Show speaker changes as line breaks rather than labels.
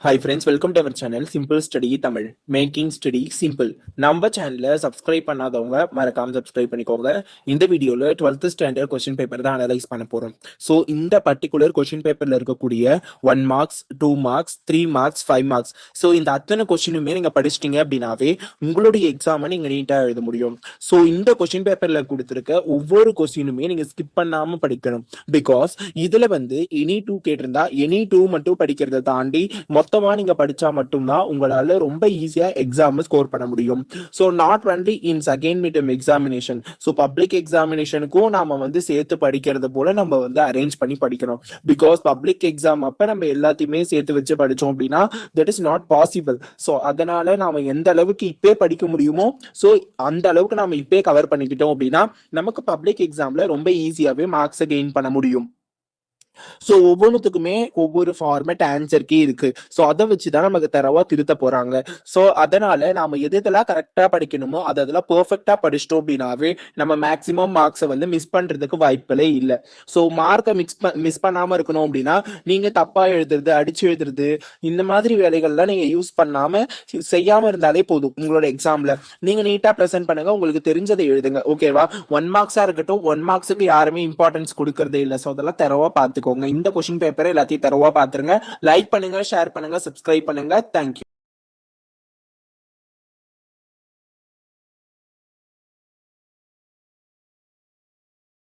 Hi friends, welcome to our channel Simple Study Tamil, Making Study Simple. நம்ம சேனலை subscribe பண்ணாதவங்க மறக்காம subscribe பண்ணிக்கோங்க. இந்த வீடியோல 12th ஸ்டாண்டர்ட் கொஸ்டின் பேப்பர் தான் அனலைஸ் பண்ண போறோம். ஸோ இந்த பர்டிகுலர் கொஸ்டின் பேப்பர்ல இருக்கக்கூடிய 1 marks 2 marks 3 marks 5 marks so இந்த அத்தனை கொஸ்டினுமே நீங்க படிச்சிட்டீங்க அப்படின்னாவே உங்களுடைய எக்ஸாமை நீங்க நீட்டா எழுத முடியும். ஸோ இந்த கொஸ்டின் பேப்பர்ல கொடுத்துருக்க ஒவ்வொரு கொஸ்டினுமே நீங்க ஸ்கிப் பண்ணாம படிக்கணும். பிகாஸ் இதுல எனி டூ கேட்டிருந்தா எனி டூ மட்டும் படிக்கிறத தாண்டி மொத்தமா நீங்க படிச்சா மட்டும்தான் உங்களால ரொம்ப ஈஸியா எக்ஸாம் ஸ்கோர் பண்ண முடியும். So not only in second midterm examination, so public எக்ஸாமினேஷனுக்கும் நாம சேர்த்து படிக்கிறது போல நம்ம அரேஞ்ச் பண்ணி படிக்கணும். பிகாஸ் பப்ளிக் எக்ஸாம் அப்ப நம்ம எல்லாத்தையுமே சேர்த்து வச்சு படிச்சோம் அப்படின்னா that is not possible. So அதனால நாம எந்த அளவுக்கு இப்பே படிக்க முடியுமோ ஸோ அந்த அளவுக்கு நாம இப்பே கவர் பண்ணிக்கிட்டோம் அப்படின்னா நமக்கு பப்ளிக் எக்ஸாம்ல ரொம்ப ஈஸியாவே மார்க்ஸை கெயின் பண்ண முடியும். ஸோ ஒவ்வொன்றுத்துக்குமே ஒவ்வொரு ஃபார்மேட் ஆன்சர் கீ இருக்கு. ஸோ அதை வச்சுதான் நமக்கு தரவா திருத்த போறாங்க. ஸோ அதனால நாம எதெல்லாம் கரெக்டா படிக்கணுமோ அதெல்லாம் பெர்ஃபெக்டா படிச்சிட்டோம் அப்படின்னாவே நம்ம மேக்சிமம் மார்க்ஸை மிஸ் பண்றதுக்கு வாய்ப்புகளே இல்லை. ஸோ மார்க்கை மிஸ் பண்ணாம இருக்கணும் அப்படின்னா நீங்க தப்பா எழுதுறது, அடிச்சு எழுதுறது, இந்த மாதிரி வேலைகள்லாம் நீங்க யூஸ் பண்ணாம செய்யாம இருந்தாலே போதும். உங்களோட எக்ஸாம்ல நீங்க நீட்டா ப்ரெசென்ட் பண்ணுங்க, உங்களுக்கு தெரிஞ்சதை எழுதுங்க. ஓகேவா? 1 மார்க்ஸா இருக்கட்டும், 1 மார்க்ஸுக்கு யாருமே இம்பார்ட்டன்ஸ் கொடுக்கறதே இல்லை. ஸோ அதெல்லாம் தரவா பார்த்துக்கோங்க. இந்த கொஸ்டின் பேப்பரை எல்லாத்தையும் தரவா பாத்துருங்க. லைக் பண்ணுங்க, ஷேர் பண்ணுங்க, சப்ஸ்கிரைப் பண்ணுங்க. தேங்க்யூ.